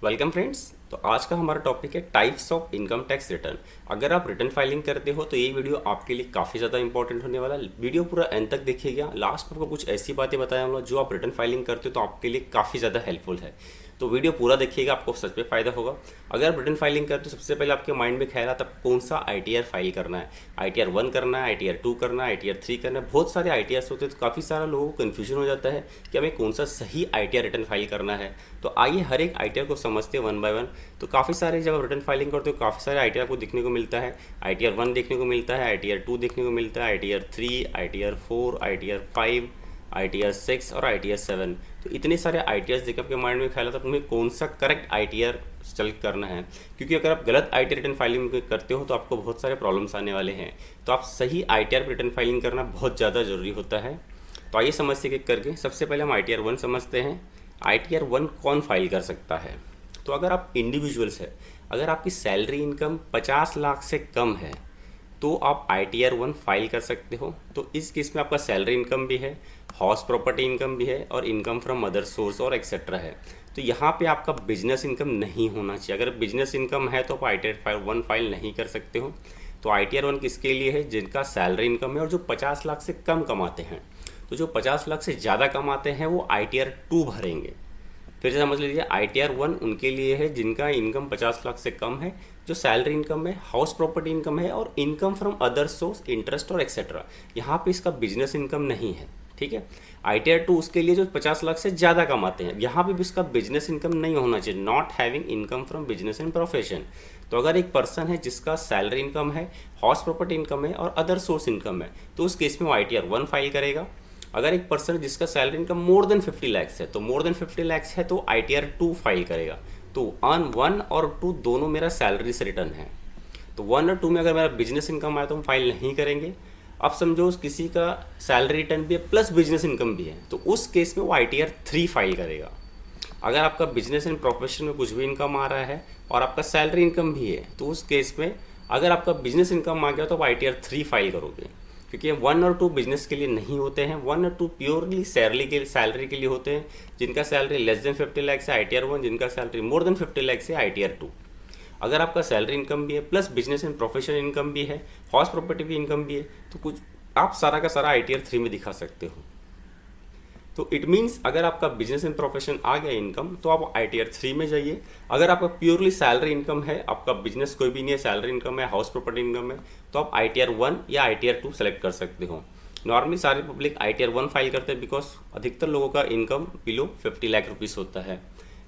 Welcome friends. तो आज का हमारा टॉपिक है types of income tax return. अगर आप रिटर्न फाइलिंग करते हो तो ये वीडियो आपके लिए काफ़ी ज़्यादा इंपॉर्टेंट होने वाला है। वीडियो पूरा एंड तक देखिएगा। लास्ट में आपको कुछ ऐसी बातें बताया जो आप रिटर्न फाइलिंग करते हो तो आपके लिए काफ़ी ज़्यादा हेल्पफुल है। तो वीडियो पूरा देखिएगा, आपको सच में फ़ायदा होगा। अगर आप रिटर्न फाइलिंग करते हो सबसे पहले आपके माइंड में ख्याल आता है कौन सा ITR फाइल करना है। ITR 1 करना है, ITR 2 करना है, ITR 3 करना है। बहुत सारे ITRs होते हैं, तो काफ़ी सारा लोगों को कन्फ्यूजन हो जाता है कि हमें कौन सा सही ITR रिटर्न फाइल करना है। तो आइए हर एक ITR को समझते हैं वन बाय वन। तो काफ़ी सारे जब आप रिटर्न फाइलिंग करते हो काफ़ी सारे ITR को देखने को मिलता है। ITR 1 देखने को मिलता है, ITR 2 देखने को मिलता है, ITR 3, ITR 4, ITR 5, ITR 6 और ITR 7। तो इतने सारे ITRs देखकर आपके माइंड में ख्याल आता है तुम्हें कौन सा करेक्ट ITR सेलेक्ट करना है, क्योंकि अगर आप गलत ITR रिटर्न फाइलिंग करते हो तो आपको बहुत सारे प्रॉब्लम्स आने वाले हैं। तो आप सही ITR रिटर्न फाइलिंग करना बहुत ज़्यादा ज़रूरी होता है। तो आइए समझते एक करके। सबसे पहले हम ITR 1 समझते हैं। ITR 1 कौन फाइल कर सकता है? तो अगर आप इंडिविजुअल्स है, अगर आपकी सैलरी इनकम 50 लाख से कम है तो आप ITR 1 फाइल कर सकते हो। तो इस केस में आपका सैलरी इनकम भी है, हाउस प्रॉपर्टी इनकम भी है और इनकम फ्रॉम अदर सोर्स और एक्सेट्रा है। तो यहाँ पे आपका बिजनेस इनकम नहीं होना चाहिए। अगर बिजनेस इनकम है तो आप ITR 1 फाइल नहीं कर सकते हो। तो ITR 1 किसके लिए है? जिनका सैलरी इनकम है और जो 50 लाख से कम कमाते हैं। तो जो 50 लाख से ज़्यादा कमाते हैं वो ITR 2 भरेंगे। फिर से समझ लीजिए, ITR 1 उनके लिए है जिनका इनकम 50 लाख से कम है, जो सैलरी इनकम है, हाउस प्रॉपर्टी इनकम है और income from other source, interest और एक्सेट्रा। यहाँ पे इसका बिजनेस इनकम नहीं है, ठीक है। ITR 2 उसके लिए जो 50 लाख से ज़्यादा कमाते हैं, यहाँ पे भी इसका बिजनेस इनकम नहीं होना चाहिए, not having income from business and profession. तो अगर एक पर्सन है जिसका सैलरी इनकम है, हाउस प्रॉपर्टी इनकम है और अदर सोर्स इनकम है, तो उस केस में वो ITR 1 फाइल करेगा। अगर एक पर्सन जिसका salary income more than 50 lakhs है, तो मोर देन 50 लैक्स है तो ITR 2 फाइल करेगा। तो 1 और 2 दोनों मेरा सैलरी से रिटर्न है। तो 1 और 2 में अगर मेरा बिजनेस इनकम आया तो हम फाइल नहीं करेंगे। अब समझो किसी का सैलरी रिटर्न भी है प्लस बिजनेस इनकम भी है, तो उस केस में वो ITR 3 फाइल करेगा। अगर आपका बिजनेस एंड प्रोफेशन में कुछ भी इनकम आ रहा है और आपका सैलरी इनकम भी है, तो उस केस में अगर आपका बिजनेस इनकम आ गया तो आप ITR 3 फाइल करोगे, क्योंकि 1 और 2 बिजनेस के लिए नहीं होते हैं। 1 और 2 प्योरली सैलरी के लिए होते हैं। जिनका सैलरी लेस देन 50 लैक्स है ITR 1, जिनका सैलरी मोर देन 50 लैक्स है ITR 2। अगर आपका सैलरी इनकम भी है plus business and professional income भी है, हाउस प्रॉपर्टी भी इनकम भी है, तो कुछ आप सारा का सारा ITR 3 में दिखा सकते हो। तो इट मीन्स अगर आपका बिजनेस एंड प्रोफेशन आ गया इनकम तो आप ITR 3 में जाइए। अगर आपका प्योरली सैलरी इनकम है, आपका बिजनेस कोई भी नहीं है, सैलरी इनकम है, हाउस प्रॉपर्टी इनकम है, तो आप ITR 1 या ITR 2 सेलेक्ट कर सकते हो। नॉर्मली सारी पब्लिक ITR 1 फाइल करते हैं बिकॉज अधिकतर लोगों का इनकम बिलो 50 लाख रुपीज़ होता है।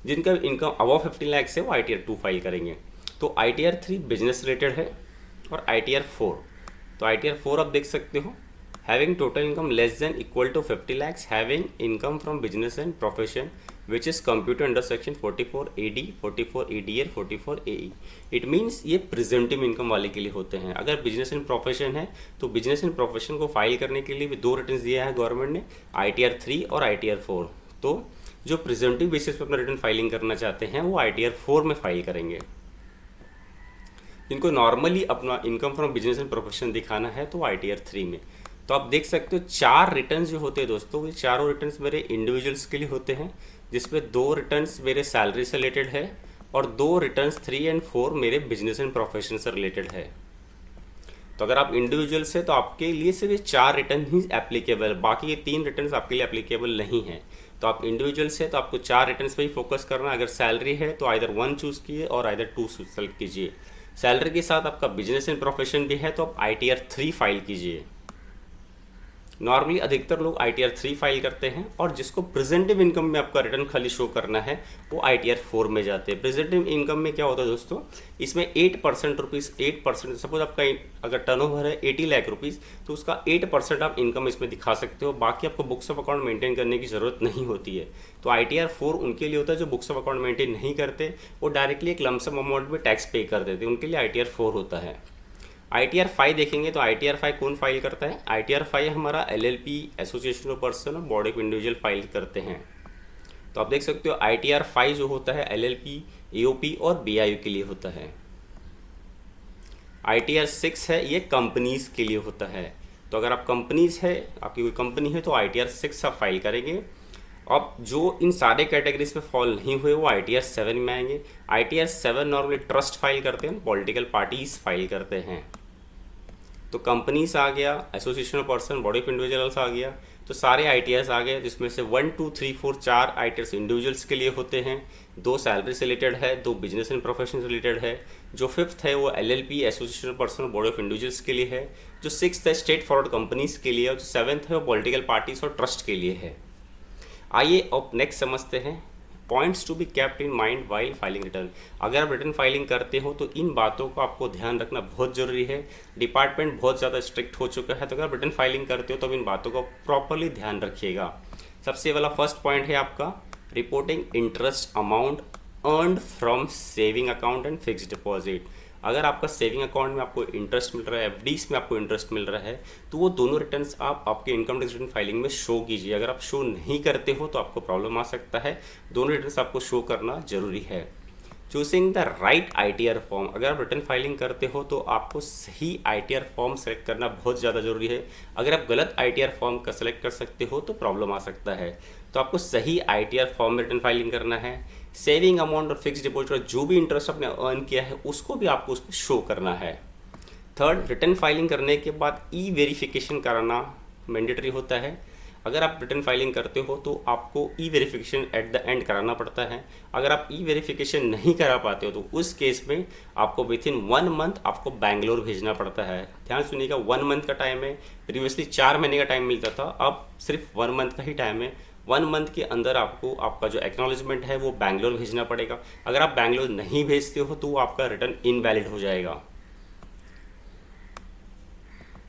जिनका इनकम अबव 50 लाख है वो ITR 2 फाइल करेंगे। तो ITR 3 बिजनेस रिलेटेड है और ITR 4, तो ITR 4 आप देख सकते हो, having total income less than equal to 50 lakhs, having income from business and profession which is computed under section 44 AD, 44 AD और 44 AE। इट मीन्स ये प्रेजेंटिव इनकम वाले के लिए होते हैं। अगर बिजनेस एंड प्रोफेशन है तो बिजनेस एंड प्रोफेशन को फाइल करने के लिए भी 2 रिटर्न दिया है गवर्नमेंट ने, ITR 3 और ITR 4। तो जो प्रेजेंटिव बेसिस पर अपना रिटर्न फाइलिंग करना चाहते हैं वो ITR 4 में फाइल करेंगे। जिनको नॉर्मली अपना income from business and profession दिखाना है तो ITR 3 में। तो आप देख सकते हो 4 रिटर्न्स जो होते हैं दोस्तों, ये चारों रिटर्न्स मेरे इंडिविजुअल्स के लिए होते हैं, जिसमें 2 रिटर्न्स मेरे सैलरी से रिलेटेड है और 2 रिटर्न्स 3 और 4 मेरे बिजनेस एंड प्रोफेशन से रिलेटेड है। तो अगर आप इंडिविजुअल्स है तो आपके लिए सिर्फ ये 4 रिटर्न ही एप्लीकेबल, बाकी ये 3 रिटर्न्स आपके लिए एप्लीकेबल नहीं है। तो आप इंडिविजुअल्स है तो आपको 4 रिटर्न्स पर ही फोकस करना है। अगर सैलरी है तो आइदर 1 चूज़ कीजिए और आइदर 2 सेलेक्ट कीजिए। सैलरी के साथ आपका बिजनेस एंड प्रोफेशन भी है तो आप ITR 3 फाइल कीजिए। नॉर्मली अधिकतर लोग ITR 3 फाइल करते हैं और जिसको प्रेजेंटिव इनकम में आपका रिटर्न खाली शो करना है वो ITR 4 में जाते हैं। प्रेजेंटिव इनकम में क्या होता है दोस्तों, इसमें 8% रुपीज़, 8% सपोज आपका अगर टर्नओवर है 80 लाख रुपीज़ तो उसका 8% आप इनकम इसमें दिखा सकते हो। बाकी आपको बुक्स ऑफ अकाउंट मेंटेन करने की ज़रूरत नहीं होती है। तो ITR 4 उनके लिए होता है जो बुक्स ऑफ अकाउंट मेंटेन नहीं करते, वो डायरेक्टली एक लमसम अमाउंट में टैक्स पे कर देते हैं, उनके लिए ITR 4 होता है। ITR 5 देखेंगे तो ITR 5 कौन फाइल करता है? ITR 5 हमारा LLP, एसोसिएशन ऑफ पर्सन और बॉडी ऑफ इंडिविजुअल फाइल करते हैं। तो आप देख सकते हो ITR 5 जो होता है LLP, AOP और BIU के लिए होता है। ITR 6 है, ये कंपनीज के लिए होता है। तो अगर आप कंपनीज है, आपकी कोई कंपनी है तो ITR 6 आप फाइल करेंगे। अब जो इन सारे कैटेगरीज में फॉल नहीं हुए वो ITR 7 में आएंगे। ITR 7 नॉर्मली ट्रस्ट फाइल करते हैं, पॉलिटिकल पार्टीज फाइल करते हैं। तो कंपनीज आ गया, association of person, body of individuals आ गया, तो सारे ITRs आ गए, जिसमें से 1 2 3 4 4 ITRs इंडिविजुअल्स के लिए होते हैं, 2 सैलरी से रिलेटेड है, 2 बिजनेस एंड प्रोफेशन से रिलेटेड है, जो 5th है वो LLP association of person, body of individuals के लिए है, जो 6th है स्ट्रेट फॉरवर्ड कंपनीज के लिए, और जो 7th है वो पॉलिटिकल पार्टीज और ट्रस्ट के लिए है। आइए अब नेक्स्ट समझते हैं points to be kept in mind while filing return. अगर आप रिटर्न फाइलिंग करते हो तो इन बातों को आपको ध्यान रखना बहुत जरूरी है। डिपार्टमेंट बहुत ज़्यादा स्ट्रिक्ट हो चुका है, तो अगर आप रिटर्न फाइलिंग करते हो तो इन बातों को प्रॉपरली ध्यान रखिएगा। सबसे वाला फर्स्ट पॉइंट है आपका reporting interest amount earned from saving account and fixed deposit. अगर आपका सेविंग अकाउंट में आपको इंटरेस्ट मिल रहा है, FDs में आपको इंटरेस्ट मिल रहा है, तो वो दोनों रिटर्न्स आप आपके इनकम टैक्स रिटर्न फाइलिंग में शो कीजिए। अगर आप शो नहीं करते हो तो आपको प्रॉब्लम आ सकता है। दोनों रिटर्न्स आपको शो करना जरूरी है। Choosing the right ITR form. अगर आप रिटर्न फाइलिंग करते हो तो आपको सही ITR फॉर्म सेलेक्ट करना बहुत ज़्यादा ज़रूरी है। अगर आप गलत ITR फॉर्म का सेलेक्ट कर सकते हो तो प्रॉब्लम आ सकता है। तो आपको सही ITR फॉर्म में रिटर्न फाइलिंग करना है। सेविंग अमाउंट और फिक्स डिपॉजिट और जो भी इंटरेस्ट आपने अर्न किया है उसको भी आपको उसमें शो करना है। थर्ड, रिटर्न फाइलिंग करने के बाद वेरिफिकेशन कराना मैंडेटरी होता है। अगर आप रिटर्न फाइलिंग करते हो तो आपको वेरिफिकेशन एट द एंड कराना पड़ता है। अगर आप वेरिफिकेशन नहीं करा पाते हो तो उस केस में आपको विथिन 1 मंथ आपको बैंगलोर भेजना पड़ता है। ध्यान सुनिएगा, 1 मंथ का टाइम है। प्रीवियसली 4 महीने का टाइम मिलता था, अब सिर्फ 1 मंथ का ही टाइम है। 1 मंथ के अंदर आपको आपका जो एक्नॉलेजमेंट है वो बैंगलोर भेजना पड़ेगा। अगर आप बैंगलोर नहीं भेजते हो तो आपका रिटर्न इनवैलिड हो जाएगा।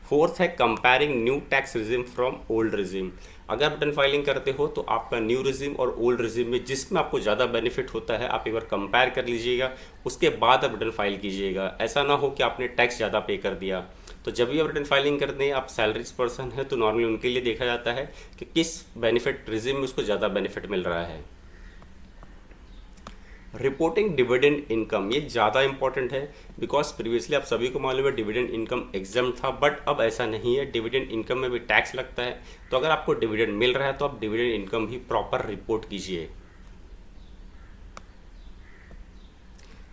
फोर्थ है comparing new tax regime from old regime. अगर रिटर्न फाइलिंग करते हो तो आपका न्यू रिजिम और ओल्ड रिजिम में जिसमें आपको ज़्यादा बेनिफिट होता है आप एक बार कंपेयर कर लीजिएगा, उसके बाद आप रिटर्न फाइल कीजिएगा। ऐसा ना हो कि आपने टैक्स ज़्यादा पे कर दिया। तो जब भी आप रिटर्न फाइलिंग करते हैं, आप सैलरीज पर्सन है तो नॉर्मली उनके लिए देखा जाता है कि किस बेनिफिट रिजिम में उसको ज़्यादा बेनिफिट मिल रहा है। रिपोर्टिंग डिविडेंड इनकम, ये ज़्यादा इंपॉर्टेंट है बिकॉज प्रीवियसली आप सभी को मालूम है डिविडेंड इनकम एग्जाम्प्ट था, बट अब ऐसा नहीं है। डिविडेंड इनकम में भी टैक्स लगता है। तो अगर आपको डिविडेंड मिल रहा है तो आप डिविडेंड इनकम भी प्रॉपर रिपोर्ट कीजिए।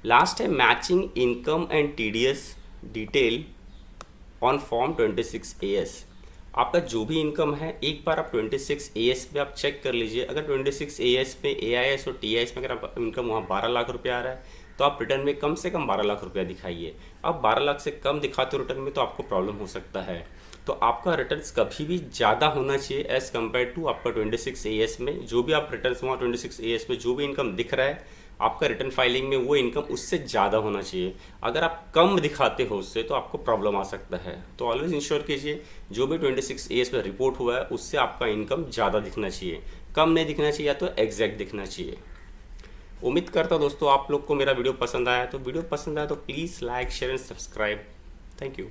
लास्ट है matching income and TDS detail on form 26 AS। आपका जो भी इनकम है एक बार आप 26 AS पे आप चेक कर लीजिए। अगर 26 AS पे AIS और TIS में अगर आप इनकम वहाँ 12 लाख रुपया आ रहा है तो आप रिटर्न में कम से कम 12 लाख रुपया दिखाइए। अब 12 लाख से कम दिखाते हो रिटर्न में तो आपको प्रॉब्लम हो सकता है। तो आपका रिटर्न्स कभी भी ज़्यादा होना चाहिए एज़ कम्पेयर टू आपका 26 AS में। जो भी आप रिटर्न्स वहाँ 26 AS में जो भी इनकम दिख रहा है आपका रिटर्न फाइलिंग में वो इनकम उससे ज़्यादा होना चाहिए। अगर आप कम दिखाते हो उससे तो आपको प्रॉब्लम आ सकता है। तो ऑलवेज इंश्योर कीजिए जो भी 26 AS में रिपोर्ट हुआ है उससे आपका इनकम ज़्यादा दिखना चाहिए, कम नहीं दिखना चाहिए या तो एग्जैक्ट दिखना चाहिए। उम्मीद करता हूँ दोस्तों आप लोग को मेरा वीडियो पसंद आया। तो वीडियो पसंद आया तो please like share and subscribe. Thank you.